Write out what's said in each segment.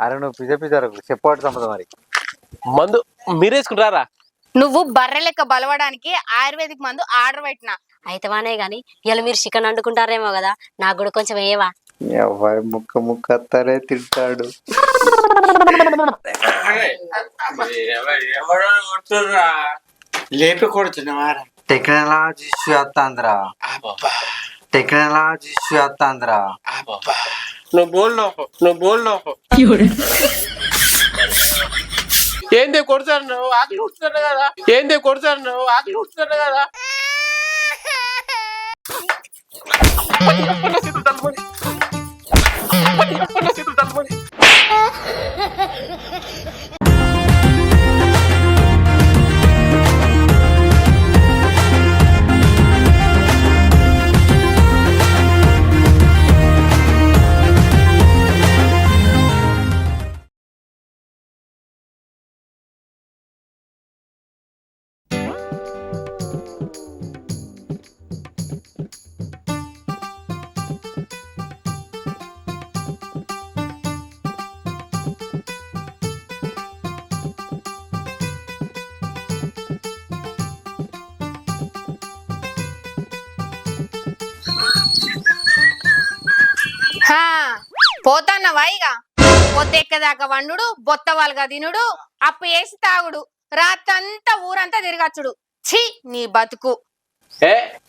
అరే నువ్వు పిజారు చెప్పాడు సంపద మరి మందు మీరేసుకుంటారా? నువ్వు బర్రె లెక్క బలవడానికి ఆయుర్వేదిక్ మందు ఆర్డర్ పెట్టినా. అయితేవానే గాని ఇలా మీరు చికెన్ వండుకుంటారేమో కదా, నాకు కూడా కొంచెం వేయవా? ఎవరి ముక్క ముక్క తరే తింటాడు. లేపి కొడుతున్నావారా? Technology వస్తాంద్రా, technology వస్తాంద్రా. నువ్వు బోల్ ఏంది కొడుతాను నువ్వు? ఆకలి కొడుతున్నా కదా. ఏంది కొడుతాను నువ్వు? ఆకలి కొడుతున్నా కదా. పోతాన్నవా ఇక? పొద్దెక్కదాకా వండుడు, బొత్త వాళ్ళగా తినుడు, అప్పు వేసి తాగుడు, రాత్రంతా ఊరంతా తిరగచ్చుడు. ఛీ నీ బతుకు.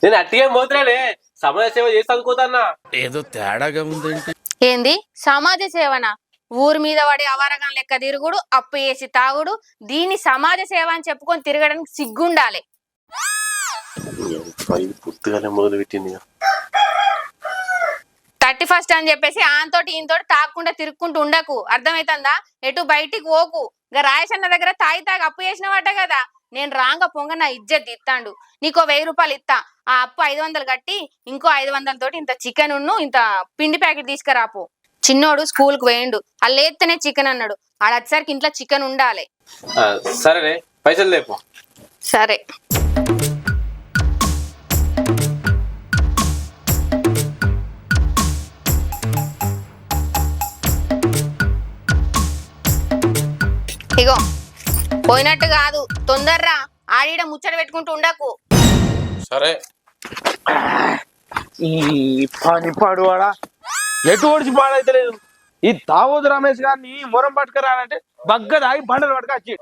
నేను అట్టిగా మోతురాలే, సమాజ సేవ చేసి అనుకోతాన్నా. ఏదో తేడాగా ఉందేంటి? ఏంది సమాజ సేవన? ఊరి మీద పడి అవరగం లెక్క తిరుగుడు, అప్పు వేసి తాగుడు, దీన్ని సమాజ సేవ అని చెప్పుకొని తిరగడానికి సిగ్గుండాలి. పుట్టుగానే మొదలు పెట్టింది. 31 అని చెప్పేసి ఆంతోటి ఈయనతోటి తాకుండా తిరుక్కుంటూ ఉండకు, అర్థమైతుందా? ఎటు బయటికి పోకు. ఇక రాయసన్న దగ్గర తాగి అప్పు చేసినవాట కదా, నేను రాంగ పొంగ నా ఇజ్జత్ ఇస్తాండు. నీకో 1000 రూపాయలు ఇస్తా, ఆ అప్పు 500 కట్టి ఇంకో 500 తోటి ఇంత చికెన్ ఇంత పిండి ప్యాకెట్ తీసుకురాపు. చిన్నోడు స్కూల్ కు వేయండు, వాళ్ళు ఎత్తనే చికెన్ అన్నాడు, ఆడ వచ్చేసరికి ఇంట్లో చికెన్ ఉండాలి. సరే పైసలు లేపు. సరే ఇగో పోయినట్టు కాదు, తొందర్రా. ఆడిడ ముచ్చట పెట్టుకుంటూ ఉండకు. సరే. ఈ పని పాడువాడా ఎటు ఓడిచి పాడైతే లేదు. ఈ తావోదు రమేష్ గారిని మొరం పట్టుకురానంటే బగ్గదాగి బండలు పట్టుకొచ్చి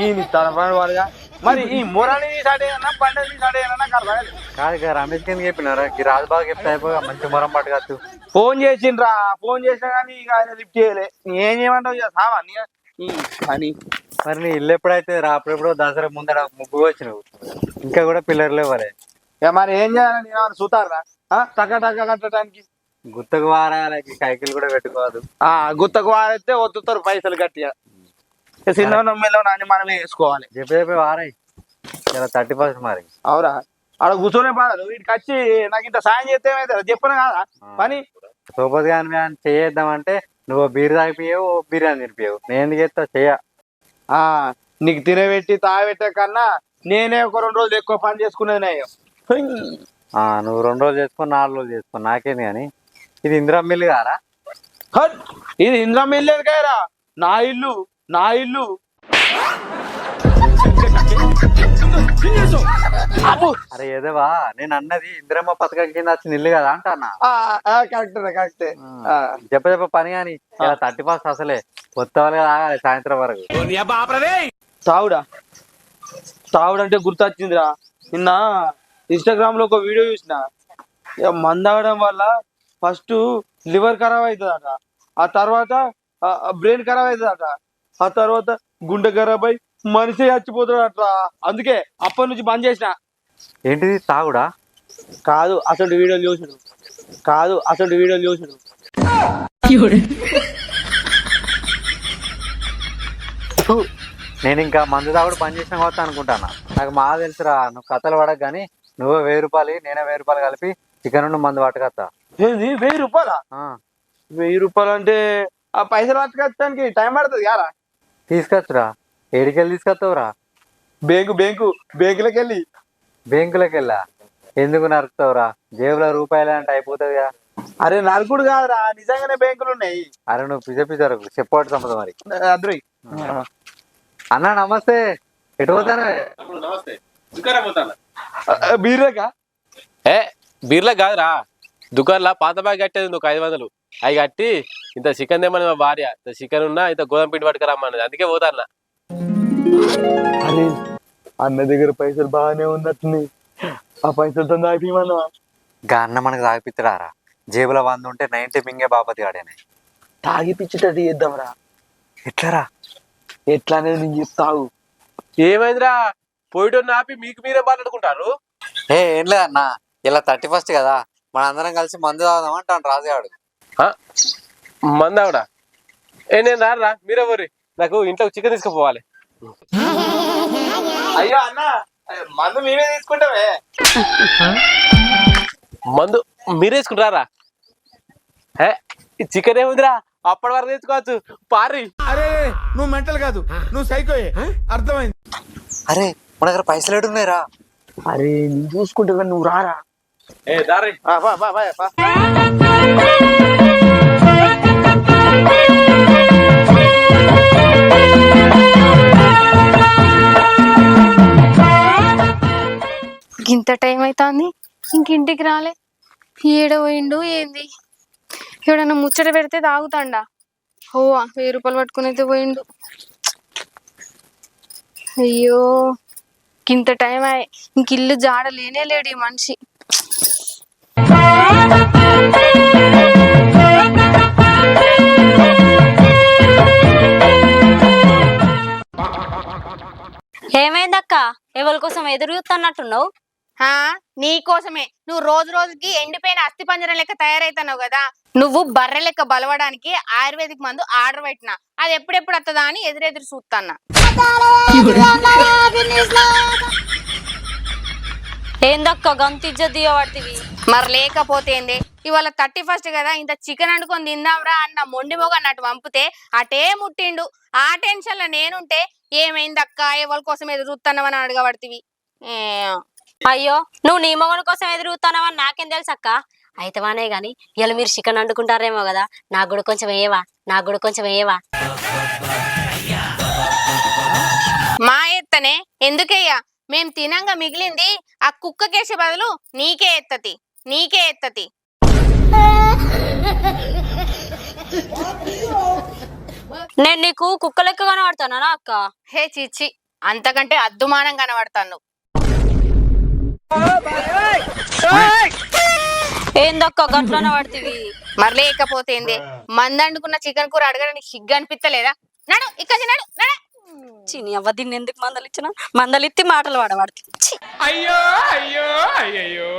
ఈ తన పని వాడుగా. మరి ఈ మొరాని సాడేనా బండని సాడేనా నాకు అర్థం కాదు ఇక రమేష్ కింద చెప్పినారా రాజుబాగా చెప్తే అయిపోగా మంచి మొరం పట్టుకోవచ్చు. ఫోన్ చేసిండ్రా, ఫోన్ చేసినా కానీ ఇక ఆయన లిఫ్ట్ చేయలే. ఏం చేయమంటావు ఇక సావా ఈ పని. మరి నీ ఇల్లు ఎప్పుడైతే రా అప్పుడెప్పుడో దసరా ముందర ముగ్గు వచ్చి నువ్వు ఇంకా కూడా పిల్లర్లు ఇవ్వలే. ఇక మరి ఏం చేయాలని చూతారా టక్క టక్క కట్టడానికి? గుత్తకు వారాలకి కైకిలు కూడా పెట్టుకోవద్దు. గుత్తకు వారైతే ఒత్తుతారు పైసలు గట్టిగా. చిన్న నమ్మిలో నాని మనమే వేసుకోవాలి. చెప్పి వారాయి ఇలా 31 మరి. అవురా? ఆడ కూర్చొనే పాడదు, వీటికి వచ్చి నాకు ఇంత సాయం చేస్తే ఏమైతే చెప్పను కాదా పని. సోపతి కానీ చేద్దామంటే నువ్వు బీరు తాగిపోయావు, బిర్యానీ తినిపోయావు. నేను ఎందుకు చేస్తా చెయ్య. నీకు తినబెట్టి తాగబెట్టే కన్నా నేనే ఒక 2 రోజులు ఎక్కువ పని చేసుకునేది నయం. నువ్వు 2 రోజులు చేసుకో, 4 రోజులు చేసుకో, నాకేంది. కానీ ఇది ఇందిరా మిల్లు కారా? ఇది ఇందిరా మిల్లు కారా? నా ఇల్లు అరే ఏదేవా నేను అన్నది ఇందిరమ్మ పథకం కింద వచ్చిన ఇల్లు కదా అంటన్నా. కరెక్టే. చెప్ప పని కానీ ఇలా 31 అసలే కొత్త వాళ్ళు తాగాలి సాయంత్రం వరకు. తావుడంటే గుర్తొచ్చిందిరా, నిన్న ఇన్స్టాగ్రామ్ లో ఒక వీడియో చూసిన. మందాగడం వల్ల ఫస్ట్ లివర్ ఖరాబ్ అవుతుందట, ఆ తర్వాత బ్రెయిన్ ఖరాబ్ అవుతుందట, ఆ తర్వాత గుండె ఖరాబ్ అయి మనిషి చచ్చిపోతాడట. అందుకే అప్పటి నుంచి బంద్ చేసిన. ఏంటిది తాగుడా? కాదు అసలు వీడియోలు చూసాడు. నేను ఇంకా మందు తాగుడు పని చేసిన కొత్త అనుకుంటానా. నాకు మా తెలుసురా, నువ్వు కథలు పడక కానీ నువ్వే 1000 రూపాయలు నేనే 1000 రూపాయలు కలిపి చికెన్ మందు పట్టుకొస్తా. ఏంది 1000 రూపాయలా? 1000 రూపాయలు అంటే ఆ పైసలు పట్టుకొచ్చడానికి టైం పడుతుంది కదా. తీసుకొచ్చురా. ఏడికెళ్ళి తీసుకొస్తావురా? బ్యాంకులకి వెళ్ళి. బ్యాంకులకి వెళ్ళా? ఎందుకు నరుకుతావురా? జేబులో రూపాయలు అంటే అయిపోతుందిగా. అరే నరకుడు కాదురా, నిజంగానే బ్యాంకులు ఉన్నాయి. అరే నువ్వు పిజరు చెప్పాడు సంపద మరి. అద్రి అన్న నమస్తే, ఎటు పోతాను? నమస్తే, దుకాణం పోతాను. బీర్రేకా? ఏ బీర్లా కాదురా, దుకాణంలో పాత బాగా కట్టేది ఒక 500 అవి కట్టి ఇంత చికెన్ తెమ్మని మా భార్య, ఇంత చికెన్ ఉన్నా ఇంత గోధుమ పిండి పట్టుకురమ్మన్నది, అందుకే పోతాను. అరే అన్న దగ్గర పైసలు బాగానే ఉన్నట్టుంది, ఆ పైసలతో దాపిమన్నా. గా అన్న మనకు తాగిపిత్తడారా? జేబులో 100 ఉంటే 90 మింగే బాపతి ఆడేనే. తాగిపిచ్చేటట్టు చేద్దాంరా. ఎట్లరా? ఎట్లా అనేది నేను చెప్తావు. ఏమైందిరా, పోయిటోని ఆపి మీకు మీరే మాట్లాడుకుంటారు? ఏం లేదన్న, ఇలా 31st కదా, మన అందరం కలిసి మందు తాగుదాం అంటాను రాజుగాడు. మందావిడ ఏ నేను రారా, మీరే పోరి, నాకు ఇంట్లో చికెన్ తీసుకుపోవాలి. అయ్యో అన్న, మందు మేమే తీసుకుంటామే. మందు మీరే తీసుకుంటారా? ఈ చికెన్ ఏముందిరా, అప్పటి వరకు తెచ్చుకోవచ్చు పారి. అరే నువ్వు మెంటల్ కాదు, నువ్వు సైకోయే, అర్థమైంది. అరే మన దగ్గర పైసలు ఏడున్నాయిరా? అరే నేను చూసుకుంటా కానీ నువ్వు రారా. ఏ దారి ఇంత టైం అవుతుంది ఇంకింటికి రాలే, ఏడ పోయిండు ఏంది? ఎవడన్నా ముచ్చట పెడితే తాగుతాండా? ఓవా 1000 రూపాయలు పట్టుకుని అయితే పోయిండు. అయ్యో ఇంత టైం అయ్యే, ఇంక ఇల్లు జాడ లేనే లేడు ఈ మనిషి. ఏమైందక్క, ఎవరి కోసం ఎదురు చూస్తున్నట్టున్నావు? నీ కోసమే. నువ్వు రోజు రోజుకి ఎండిపోయిన అస్థి పంజరం లెక్క తయారైతున్నావు కదా, నువ్వు బర్రె లెక్క బలవడానికి ఆయుర్వేదిక్ మందు ఆర్డర్ పెట్టినా, అది ఎప్పుడెప్పుడు వస్తుందా అని ఎదురెదురు చూస్తాన్నా. ఏందక్క గంత ఇజ్జత్ దిగబడుతుంది? మరి లేకపోతే ఏంది, ఇవాళ 31st కదా, ఇంత చికెన్ వండుకొని తిందాంరా అన్న మొండి మొగ అన్నట్టు పంపితే అటే ముట్టిండు. ఆ టెన్షన్ లో నేనుంటే ఏమైందక్క ఎవరి కోసం ఎదురు చూస్తున్నావని అడగబడుతుంది. అయ్యో నువ్వు నీ మొగని కోసం ఎదురు చూస్తున్నావని నాకేం తెలుసు అక్క. అయితేవానే గాని ఇలా మీరు చికెన్ వండుకుంటారేమో కదా, నాకు కూడా కొంచెం వేయవా, నాకు కూడా కొంచెం వేయవా. మా ఎత్తనే ఎందుకయ్యా, మేం తినంగా మిగిలింది ఆ కుక్కకేసే బదులు నీకే ఎత్తతి, నీకే ఎత్తతి. నేను నీకు కుక్క లెక్క కనబడతానా అక్క? హే చిచ్చి, అంతకంటే అద్దుమానం కనబడతాను. ఏందక్క గట్లన పడుతుంది? మరి లేకపోతే ఏంది, మందండుకున్న చికెన్ కూర అడగడానికి సిగ్గు అనిపిస్తలేదా? నడు ఇక్కడ నడు నడు. చిని అవ్వ దీన్ని ఎందుకు మందలిచ్చిన, మందలిత్తి మాటలు వాడబడుతుంది. అయ్యో అయ్యో అయ్యో.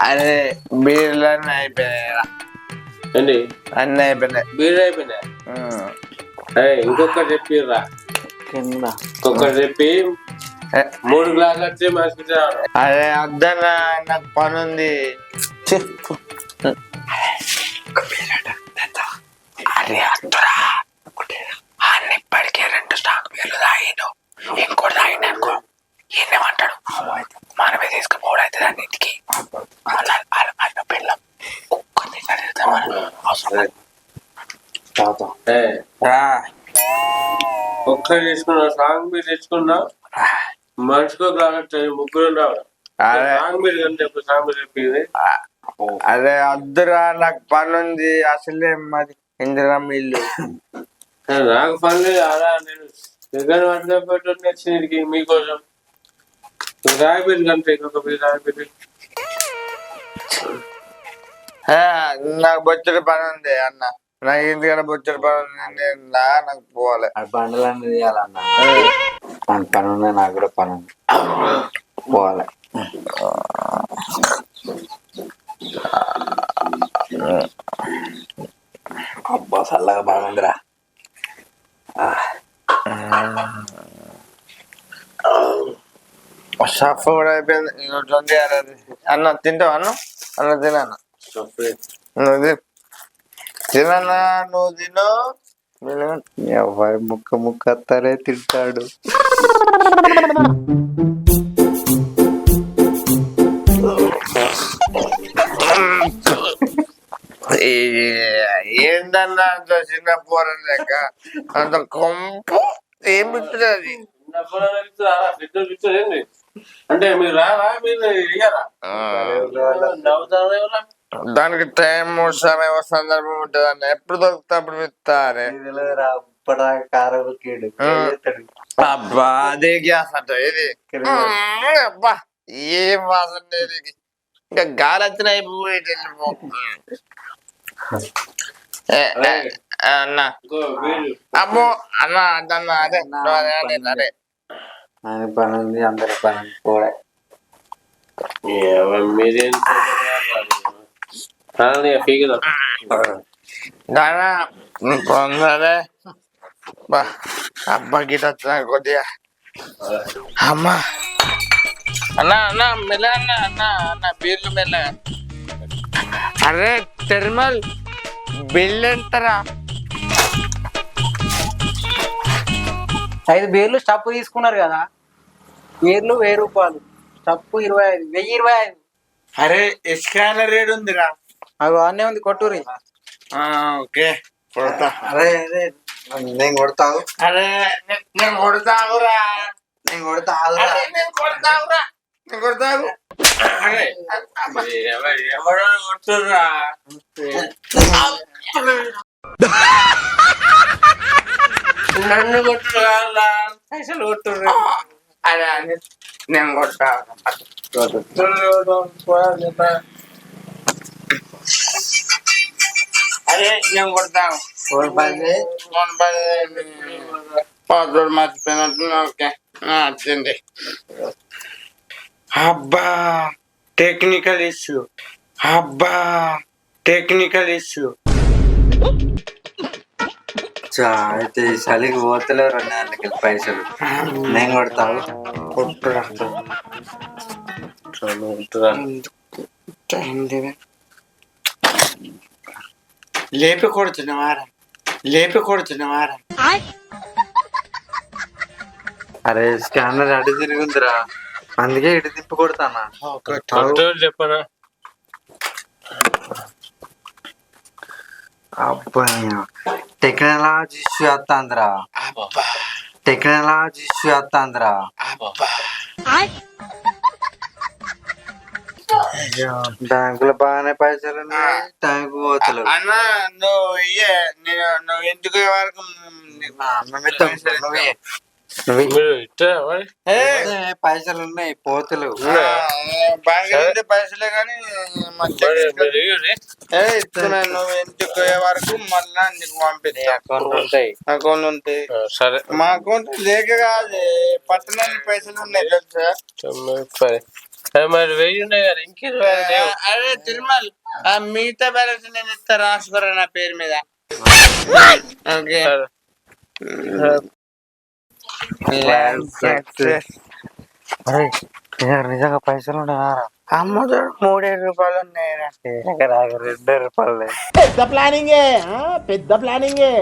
అరే బీర్లన్నీ అయిపోయినాయిరా. ఏంటి అన్నీ అయిపోయినాయి. బీర్ అయిపోయినాయి. ఇంకొకటి చెప్పిర్రా, కింద ఇంకొకటి చెప్పి 3 గ్లాసులు వచ్చి మనిషికి. అరే అద్దన్నా, నాకు పని ఉంది. అరే అద్దురా, ఇప్పటికే 2 స్టాక్ బీర్లు తాగిను, ఇంకోటి తాగిన అనుకో ఏమంటాడు, మనమే తీసుకుపోవడం అవుతుంది అన్నింటికి. పిల్లం ఒక్కరు తీసుకున్నా, సాంగ్ మీరు తెచ్చుకున్నా, మనిషికో గ్లాస్ ముగ్గురు సాంగ్ మీరు కంటే సాంగ్ మీరు చెప్పింది. అరే అద్దురా, నాకు పని ఉంది. అసలే మాది ఇందిరా ఇల్లు. నాకు పని లేదు అలా, నేను దగ్గర పట్టుకొని వచ్చింది మీకోసం. రాయిపోయింది కంటే ఇంకొక మీరు రాయిపోయింది. నాకు బొచ్చడి పని ఉంది అన్న, నాకు ఇంటికన్నా బొచ్చడి పని ఉంది, నాకు పోవాలి. బండ్లన్నీ తీయాలన్న, నాకు పని ఉన్నాయి, నాకు కూడా పని ఉంది, పోవాలి. అబ్బా చల్లగా బాగుందిరా. షాప్ కూడా అయిపోయింది. ఇంకోటి అన్న తింటావు? అన్న తినన్న, నువ్వు తినన్నా, నువ్వు తిను. ఎవరి ముక్క అత్తరే తింటాడు. ఏంటన్నా అంత చిన్న పోరం లెక్క అంత కొంపు ఏం పిచ్చుతుంది అంటే మీరు రావా మీరు ఇయ్యారా దానికి టైం సమయం సందర్భం ఉంటుంది అన్న ఎప్పుడు దొరికితే అప్పుడు విత్తారే అబ్బా అదే గ్యాస్ అంట ఇది అబ్బా ఏం వాసన లేదు ఇది. ఇంకా గాలి వచ్చిన అయిపోయి అన్న అమ్మో అన్న అదన్న అదే అదే ఆయన పని ఉంది, అందరి పని కూడా. మీరేం దానా పొందలే బా అబ్బా గిట వచ్చిన కొద్దిగా అమ్మా అన్న అన్న మెల్ల అన్న అన్న అన్న బీర్లు మెల్ల అరే టెర్మల్ బిల్ ఎంతరా 5 బీర్లు స్టప్ తీసుకున్నారు కదా, బీర్లు 1000 రూపాయలు, స్టప్ 25, 1025. అరే స్కానర్ రేట్ ఉందిరా అవి అన్నీ ఉంది, కొట్టురి. ఓకే కొడతా అరే అరే నేను కొడతావు, అరే నేను కొడతావురా నేను కొడతావు. అరే నేను కొడతావురా నేను కొడతావు అరే ఎవడో కొడుతుర్రా నన్ను కొట్టురా పైసలు కొట్టుర్రా అరే అని నేను కొడతా అరే నేను కొడతాను పాస్వర్డ్ మర్చిపోయినట్టు ఓకే వచ్చింది అబ్బా టెక్నికల్ ఇష్యూ అబ్బా టెక్నికల్ ఇష్యూ అయితే చలికి పోతలేరు 2 నెలలకి పైసలు. నేను కొడతావు, లేపి కొడుతున్నవారా లేపి కొడుతున్నవారా అరే స్కానర్ అటు తిరిగి ఉందిరా, అందుకే ఇటు తిప్పి కొడతానా. చెప్పనా అబ్బా టెక్నాలజీ ఇష్యూ వస్తాందిరా, టెక్నాలజీ ఇష్యూ వస్తాందిరా. బ్యాంకులో బాగానే పైసలు ఉన్నాయి, టైంకి పోతలేవు. అన్న నువ్వు ఇయ్యే నువ్వు ఎందుకు వరకు పైసలు ఉన్నాయి, పోతలేవు. బాగా పైసలే కానీ ఇస్తున్నాను నువ్వు ఎందుకు వరకు మళ్ళా నీకు పంపిస్తా. అకౌంట్ ఉంటాయి, అకౌంట్ ఉంటాయి. సరే మా అకౌంట్ లేక కాదు పట్టణాన్ని పైసలు ఉన్నాయి తెలుసా. మరి 1000 ఉన్నాయి కదా, ఇంక 20 లేవు. అరే తిరుమల మిగతా బ్యాలెన్స్ నేను ఇస్తా, రాసుకోరా నా పేరు మీద. ఓకే నిజంగా పైసలు ఉన్నాయారా? అమ్మతో 3 రూపాయలు ఉన్నాయి. 2 రూపాయలు. పెద్ద ప్లానింగే పెద్ద ప్లానింగే.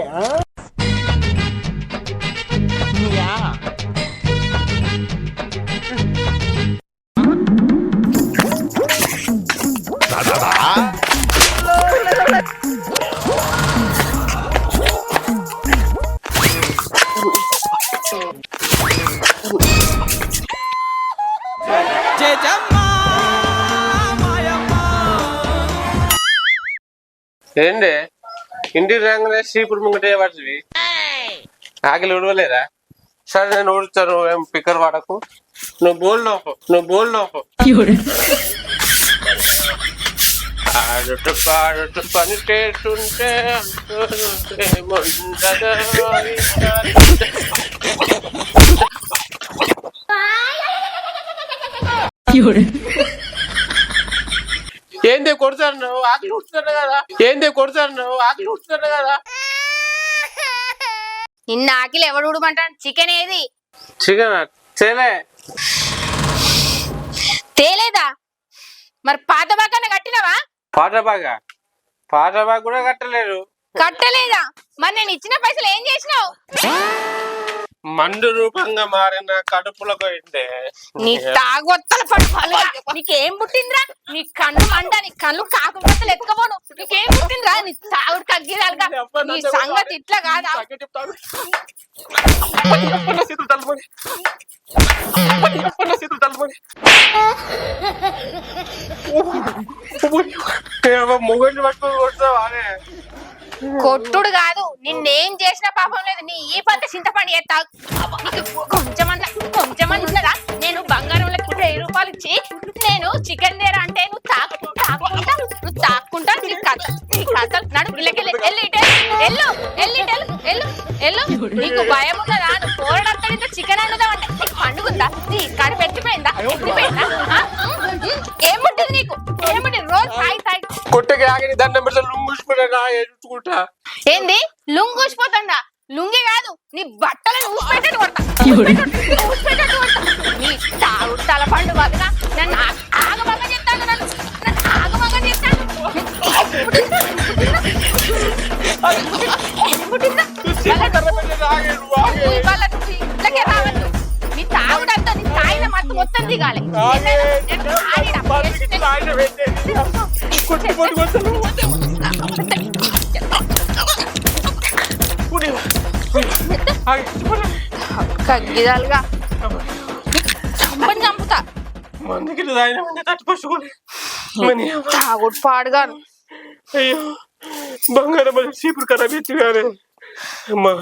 ఏంటి ఇంటికి రాగానే శ్రీపుడు ముంగటే పడుతుంది, ఆకలి ఉడవలేదా? సరే నేను ఊడుతాను, ఏం పిక్కర్ వాడకు, నువ్వు బోల్ లోపు ఆడుతూ పాడుతూ పని చేస్తుంటే ఏంది కొడతాను నువ్వు, ఆకలి ఉడుతున్నాడు కదా, ఏంది కొడతాను నువ్వు, ఆకలి ఉడుతున్నాడు కదా. నిన్న ఆకిలి ఎవడు ఉడమంటాడు? చికెన్ ఏది? చికెన్ తేలేదా? మరి పాత బాగా కట్టినవా? పాట బాగా కూడా కట్టలేదు. కట్టలేదా? మరి నేను ఇచ్చిన పైసలు ఏం చేసినావు? మండు రూపంగా మారిన కడుపులో పోయిందే నీ తాగొత్తల పడుకోవాలిగా నీకేం పుట్టిందిరా నీ కన్ను మండ నీ కళ్ళు కాకపోతే ఎత్తుకపోను నీకేం పుట్టిందిరా నీ తాగుడు తగ్గిరాలుగా నీ సంగతి ఇట్లా కాదా మొగని పట్టుకొని కొడతావా కొట్టుడు కాదు నిన్నేం చేసిన పాపం లేదు నీ ఈ పంట చింతపండు ఎత్తావు కొంచెమన్నా ఉన్నదా నేను బంగారంలోకి 1000 రూపాయలు ఇచ్చి నేను చికెన్ దేర అంటే నువ్వు తాక్కుంటా నీ కథ నడు ఇళ్ళకెళ్ళి ఎల్లు నీకు భయం ఉన్నదా నువ్వు పోరడంతా చికెన్ అనుదాం అంటే నీకు పండుగుందా నీ కడుపు ఎత్తిపోయిందా ఏముంటుంది నీకు ఏముంటుంది రోజు తాగి కొట్టకి ఆగని దండం పెడితే లుంగుసుకుంటా ఎడుచుకుంటా ఏంది లుంగు ఊసిపోతుందా లుంగి కాదు నీ బట్టలను ఊసిపెట్టట్టు కొడతా నీ తాగుడు తలపండు వదన నన్ను ఆగమగ చెప్తాను నన్ను ఆగమగ చెప్తాను ఇట్లకే రావద్దు నీ తాగుడంతా నీ తాగిన మత్తు మొత్తం దిగాలి కగ్గిదాలుగా చంపని చంపుతా మందికి తాగిన తట్టుకోసుకోలే తాగుడు పాడుగాను అయ్యో బంగారం చీపురు ఖరాబ్ ఎత్తుగానే అమ్మా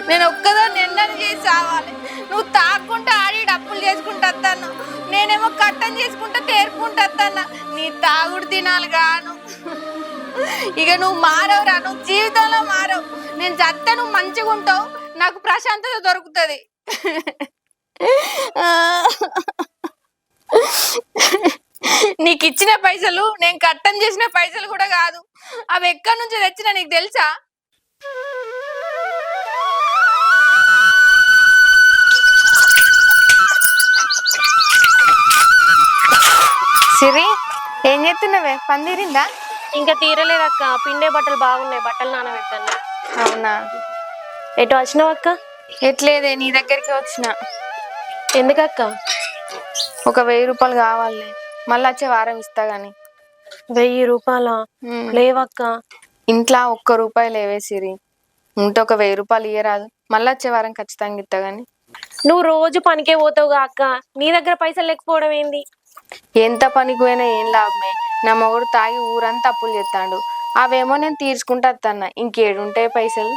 నేను ఒక్కదాన్ని ఎన్నని చేసి రావాలి నువ్వు తాక్కుంటా ఆడి డప్పులు చేసుకుంటా వస్తాను నేనేమో కట్టం చేసుకుంటా తేరుకుంటా వస్తాను నీ తాగుడు తినాలి గాను ఇక నువ్వు మారవురా నువ్వు జీవితంలో మారవు నేను చస్తే నువ్వు మంచిగా ఉంటావు నాకు ప్రశాంతత దొరుకుతుంది నీకు ఇచ్చిన పైసలు నేను కట్టం చేసిన పైసలు కూడా కాదు అవి ఎక్కడి నుంచి తెచ్చినా నీకు తెలుసా సిరి ఏం చేస్తున్నావే పని తీరిందా ఇంకా తీరలేదక్క పిండే బట్టలు బాగున్నాయి బట్టలు నానబెట్టాను అవునా ఎటు వచ్చినావు అక్క ఎట్లేదే నీ దగ్గరికి వచ్చిన ఎందుకక్క ఒక 1000 రూపాయలు కావాలి మళ్ళీ వచ్చే వారం ఇస్తా గాని 1000 రూపాయల లేవక్క ఇంట్లో 1 రూపాయి లేవే సిరి ఉంటే ఒక 1000 రూపాయలు ఇయ్యరాదు మళ్ళీ వచ్చే వారం ఖచ్చితంగా ఇస్తా గాని నువ్వు రోజు పనికే పోతావుగా అక్క నీ దగ్గర పైసలు లేకపోవడం ఏంది ఎంత పనికి పోయినా ఏం లాభమే నా మొగుడు తాగి ఊరంతా అప్పులు చేస్తాడు అవేమో నేను తీర్చుకుంటా వస్తాను ఇంకేడుంటాయి పైసలు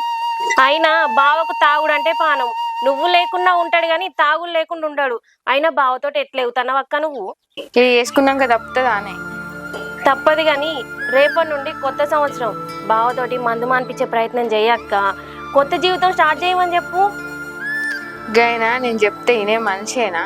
అయినా బావకు తాగుడు అంటే పానం నువ్వు లేకుండా ఉంటాడు గాని తాగుడు లేకుండా ఉంటాడు అయినా బావతోటి ఎట్లేవుతావు అక్క నువ్వు ఇది వేసుకున్నాక తప్పుతుందా అనే తప్పదు గాని రేపటి నుండి కొత్త సంవత్సరం బావతోటి మందు మానిపించే ప్రయత్నం చేయక్క కొత్త జీవితం స్టార్ట్ చేయమని చెప్పు గైనా నేను చెప్తే ఇనే మనిషేనా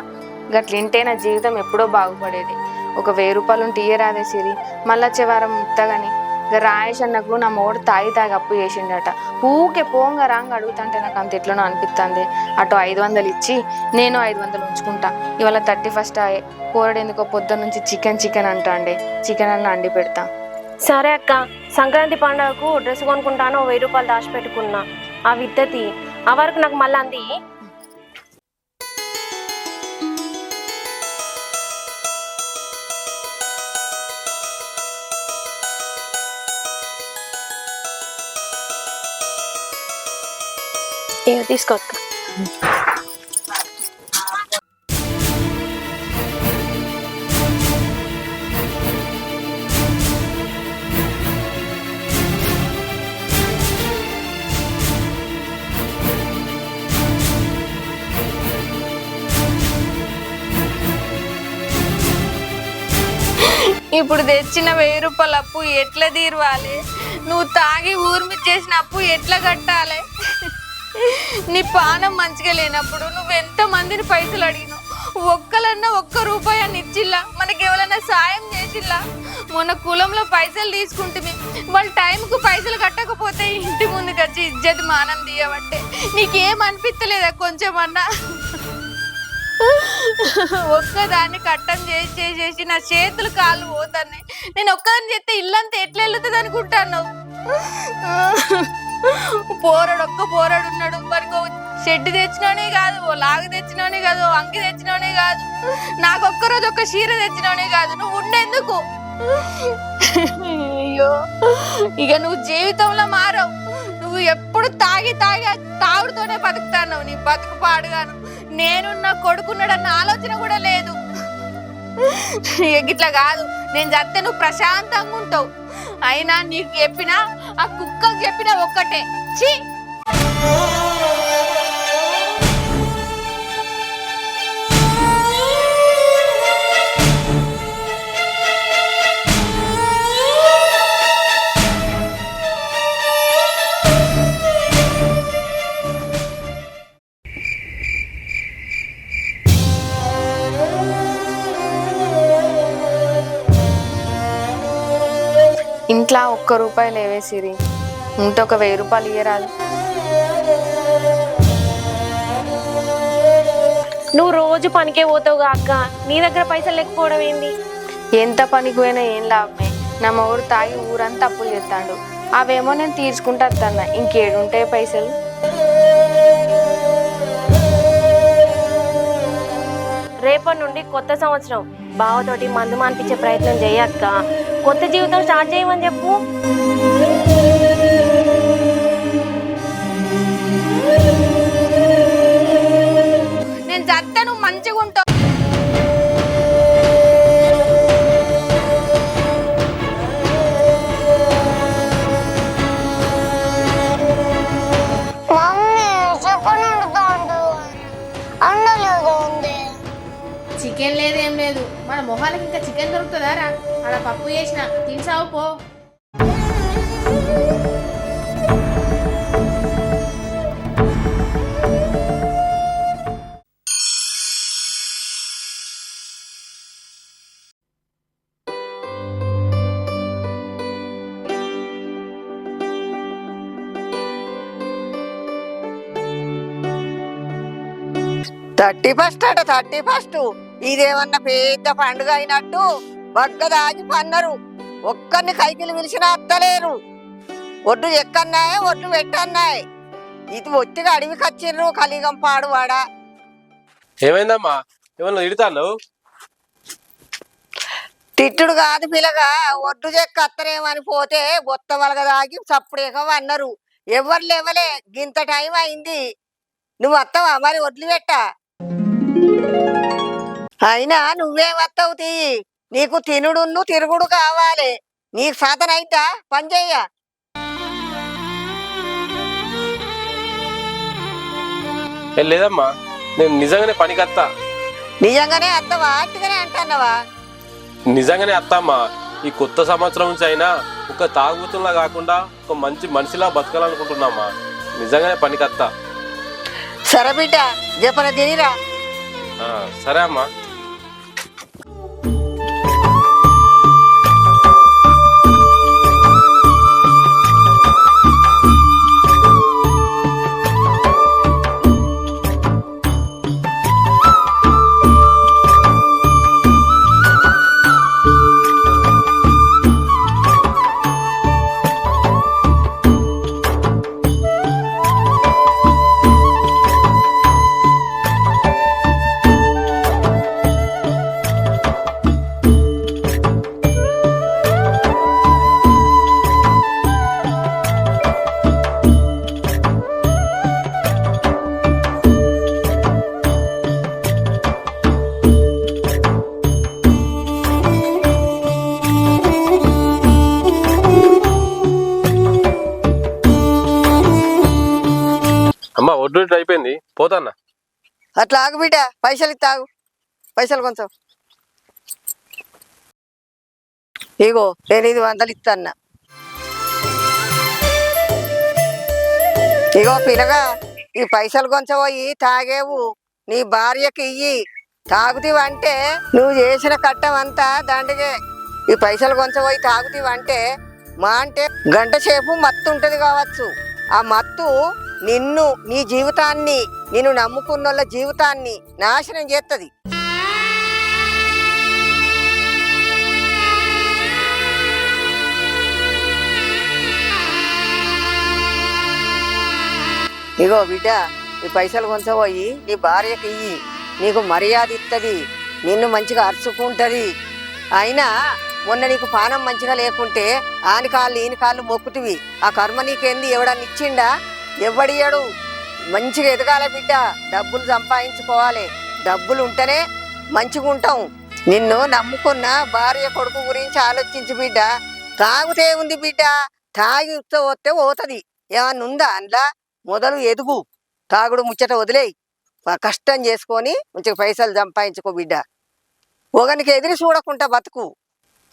గట్లింటే నా జీవితం ఎప్పుడో బాగుపడేది ఒక 1000 రూపాయలు ఉంటే ఇయ్యరాదే సిరి మళ్ళీ వచ్చే వారం ఇత్తగాని ఇక రాయేష్ అన్నకు నా మొగుడు తాగి అప్పు చేసిండట ఊకే పోంగా రాంగ అడుగుతుంటే నాకు అంత ఎట్లనో అనిపిస్తుంది అటు 500 ఇచ్చి నేను 500 ఉంచుకుంటా ఇవాళ 31 కూరడు ఎందుకో పొద్దున్న నుంచి చికెన్ అంటాండే చికెన్ అన్న అండి పెడతా సరే అక్క సంక్రాంతి పండుగకు డ్రెస్ కొనుక్కుంటాను 1000 రూపాయలు దాచిపెట్టుకున్నా ఆ విత్తతి ఆ వరకు నాకు మళ్ళీ అంది తీసుకోక్క ఇప్పుడు తెచ్చిన 1000 రూపాయల అప్పు ఎట్లా తీరవాలి నువ్వు తాగి ఊర్మి చేసిన అప్పు ఎట్లా కట్టాలి నీ పానం మంచిగా లేనప్పుడు నువ్వు ఎంత మందిని పైసలు అడిగినావు ఒక్కలన్నా 1 రూపాయి అని ఇచ్చిల్లా మనకి ఎవరైనా సాయం చేసిల్లా మొన్న కులంలో పైసలు తీసుకుంటే వాళ్ళు టైంకు పైసలు కట్టకపోతే ఇంటి ముందుకు వచ్చి ఇజ్జత్ మానం తీయబట్టే నీకేం అనిపించలేదా కొంచెమన్నా ఒక్కదాన్ని కట్టం చేసి నా చేతులు కాళ్ళు పోతాయి. నేను ఒక్కదాన్ని చేస్తే ఇల్లంతా ఎట్లా వెళ్తుంది అనుకుంటాను. పోరాడు ఉన్నాడు. మరికో షెడ్ తెచ్చినోనే కాదు, ఓ లాగు తెచ్చినోనే కాదు, ఓ అంగి తెచ్చినోనే కాదు, నాకు ఒక్కరోజు ఒక్క చీర తెచ్చినోనే కాదు. నువ్వు ఉండేందుకు? అయ్యో, ఇక నువ్వు జీవితంలో మారవు. నువ్వు ఎప్పుడు తాగుడుతోనే బతుకుతాను. నీ బతుకు పాడుగాను. నేను నా కొడుకున్నాడన్న ఆలోచన కూడా లేదు. ఇట్లా కాదు, నేను చస్తే నువ్వు ప్రశాంతంగా ఉంటావు. అయినా నీకు చెప్పినా ఆ కుక్కకు చెప్పినా ఒక్కటే, ఛీ. ఇంట్లో ₹1 లేవే సిరి, ఉంటే ఒక ₹1000 ఇయ్యరాదు. నువ్వు రోజు పనికే పోతావుగా అక్క, నీ దగ్గర పైసలు లేకపోవడం ఏంది? ఎంత పనికి పోయినా ఏం లాభమే. నా మొగుడు తాగి ఊరంతా అప్పులు చేస్తాడు. అవేమో నేను తీర్చుకుంటా వస్తాను. ఇంకేడుంటాయి పైసలు? రేపటి నుండి కొత్త సంవత్సరం, బావతోటి మందు మానిపించే ప్రయత్నం చేయక్క. కొత్త జీవితం స్టార్ట్ చేయమని చెప్పు. నేను చస్తే నువ్వు మంచిగా ఉంటావు. చికెన్ లేదు, ఏం లేదు. మన మొహాలకి ఇంకా చికెన్ దొరుకుతుందా రా? ఆడ పప్పు చేసిన తినసావు పో. థర్టీ ఫస్ట్ ఇదేమన్నా పెద్ద పండుగ అయినట్టు బగ్గదాగి పన్నరు. ఒక్కరిని కైకిలు పిలిచినా అత్తలేరు. ఒడ్డు ఎక్కన్నాయే, ఒడ్లు పెట్టన్నాయి. ఇది ఒట్టిగా అడవికి వచ్చిర్రు కలిగం పాడువాడా. ఏమైందమ్మా? ఏమన్నా తిడతాను? తిట్టుడు కాదు పిల్లగా, ఒడ్డు చెక్క అత్తరేమని పోతే గొత్త వలగదాగి చప్పుడేక అన్నారు. ఎవరు లేవలే, గింత టైం అయింది. నువ్వు వస్తావా మరి? ఒడ్లు పెట్టా. అయినా నువ్వేమత్తావు తీ, నీకు తినుడును తిరుగుడు కావాలి. నీకు సాధనైతా పని చెయ్య. లేదమ్మా, నేను నిజంగానే పనికత్తా. నిజంగానే అత్తవా? అట్టుగానే అంటున్నావా? నిజంగానే అత్తమ్మా. ఈ కొత్త సంవత్సరం నుంచి అయినా ఒక తాగుతున్నా కాకుండా ఒక మంచి మనిషిలా బతకాలనుకుంటున్నామ్మా. నిజంగానే పనికత్తా. సరే బిడ్డ, జపన తినిరా. సరే అమ్మా. అమ్మా, ఒడ్డు అయిపోయింది, పోతాన్నా. అట్లా ఆగు బిడ్డ, పైసలు ఇస్తాగు. పైసలు కొంచెం ఇగో 800 ఇస్తాన్న. ఇగో పిల్లగా, ఈ పైసలు కొంచెం పోయి తాగేవు నీ భార్యకి ఇయ్యి. తాగుతీవంటే నువ్వు చేసిన కట్టం అంతా దండగే. ఈ పైసలు కొంచెం పోయి తాగుతీవంటే మా అంటే గంట సేపు మత్తు ఉంటది కావచ్చు. ఆ మత్తు నిన్ను, నీ జీవితాన్ని, నిన్ను నమ్ముకున్న జీవితాన్ని నాశనం చేస్తుంది. ఇగో బిడ్డ ఈ పైసలు కొంచపోయి నీ భార్యకి ఇయ్యి, నీకు మర్యాద ఇస్తుంది, నిన్ను మంచిగా అరుచుకుంటుంది. అయినా మొన్న నీకు పానం మంచిగా లేకుంటే ఆని కాళ్ళు ఈని కాళ్ళు మొక్కుతివి, ఆ కర్మ నీకేంది? ఎవడన్నా ఇచ్చిండా? ఎవడియడు. మంచిగా ఎదగాల బిడ్డ, డబ్బులు సంపాదించుకోవాలి, డబ్బులు ఉంటేనే మంచిగా ఉంటాం. నిన్ను నమ్ముకున్న భార్య కొడుకు గురించి ఆలోచించు బిడ్డ. తాగుతే ఉంది బిడ్డ, తాగి వస్తే పోతుంది. ఏమన్నా ఉందా అందులో? మొదలు ఎదుగు, తాగుడు ముచ్చట వదిలేయి, కష్టం చేసుకొని మంచిగా పైసలు సంపాదించుకో బిడ్డ. ఒకనికి ఎదురు చూడకుండా బతుకు.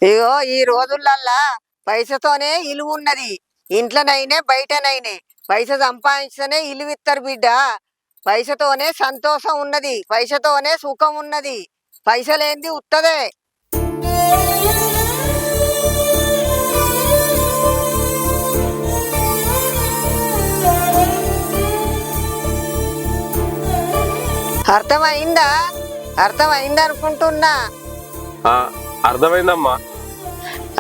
ఇగో ఈ రోజులల్లా పైసతోనే ఇలువ ఉన్నది, ఇంట్లోనైనా బయటనైనా పైస సంపాదించనే ఇలువిస్తారు బిడ్డ. పైసతోనే సంతోషం ఉన్నది, పైసతోనే సుఖం ఉన్నది, పైసలేంది ఉత్తదే. అర్థమైందా? అర్థమైందనుకుంటున్నా. అర్థమైందమ్మా.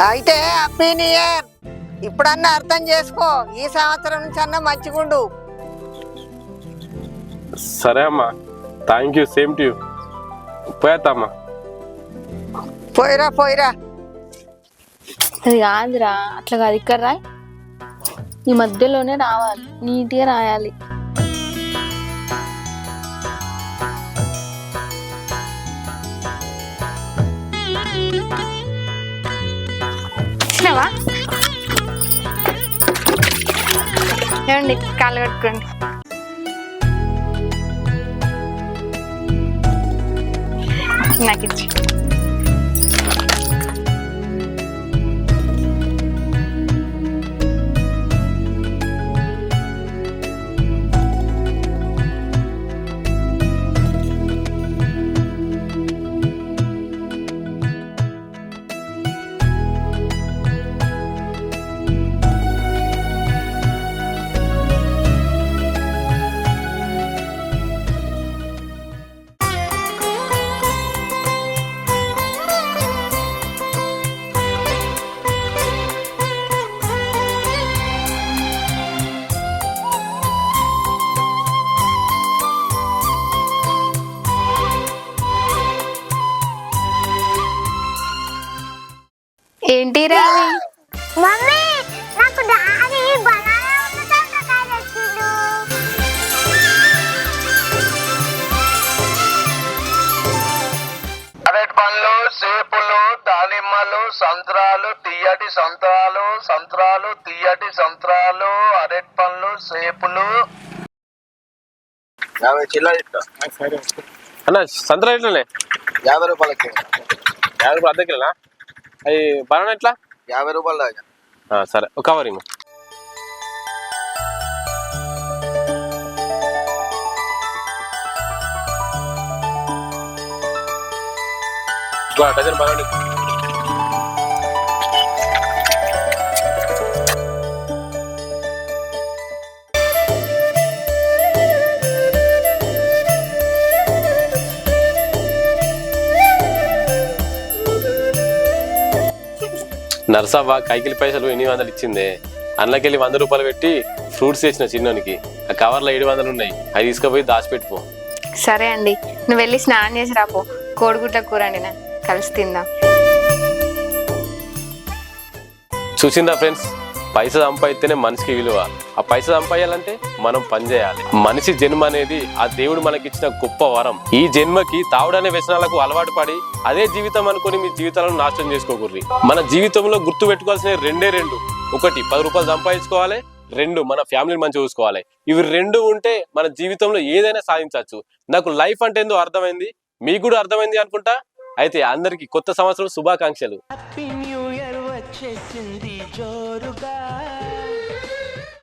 అయితే హ్యాపీ న్యూ ఇయర్. ఇప్పుడన్నా అర్థం చేసుకో, ఈ సంవత్సరం నుంచి అన్నా మంచిగుండు. సరే అమ్మా, thank you. Same to you. పోయేత్తమ్మా. పోయిరా పోయిరా. అది కాదురా, అట్లా కాదు, ఇక్కడ రాయి. ఈ మధ్యలోనే రావాలి, నీట్గా రాయాలి. ఇచ్చినావా? ఏమండి, కాళ్ళు కట్టుకోండి. నాకు ఇచ్చి. ఏంటి రావి? మమ్మీ నాకు డాడీ బనానా ఉన్నకాయ తెచ్చిండు. అరటి పండ్లు, సేపులు, దానిమ్మలు, సంత్రాలు, తీయటి సంత్రాలు, సంత్రాలు, తీయటి సంత్రాలు, అరటి పండ్లు, సేపులు. 50 చిల్లర అన్న సంతరా ఎట్లనే? 50 రూపాయలకి. 50 రూపాయలు అర్ధ కిలోనా? అవి బనానా ఎట్లా? 50 రూపాయలు దాకా. సరే, ఒక కవరింగ్. Dozen banana. నర్సవ్వ కైకిలి పైసలు 800 ఇచ్చిందే. అందులోకెళ్ళి 100 రూపాయలు పెట్టి ఫ్రూట్స్ తెచ్చిన చిన్నోనికి. ఆ కవర్లో 700 ఉన్నాయి, అవి తీసుకుపోయి దాచిపెట్టుకో. సరే అండి, నువ్వు వెళ్ళి స్నానం చేసి రాపో. కోడిగుడ్ల కూర అండినా, కలిసి తిందాం. చూసిందా ఫ్రెండ్స్, పైసా సంపాదిస్తేనే మనిషికి విలువ. ఆ పైసా సంపాదించాలంటే మనం పని చేయాలి. మనిషి జన్మ అనేది ఆ దేవుడు మనకిచ్చిన గొప్ప వరం. ఈ జన్మకి తావుడనే వ్యసనాలకు అలవాటు పడి అదే జీవితం అనుకుని మీ జీవితాలను నాశనం చేసుకోకూర్రి. మన జీవితంలో గుర్తు పెట్టుకోవాల్సిన రెండే రెండు. ఒకటి, 10 రూపాయలు సంపాదించుకోవాలి. 2, మన ఫ్యామిలీని మంచిగా చూసుకోవాలి. ఇవి 2 ఉంటే మన జీవితంలో ఏదైనా సాధించవచ్చు. నాకు లైఫ్ అంటే ఏందో అర్థమైంది, మీకు కూడా అర్థమైంది అనుకుంటా. అయితే అందరికి కొత్త సంవత్సరం శుభాకాంక్షలు. హ్యాపీ న్యూ ఇయర్ వచ్చేసింది జోరుగా.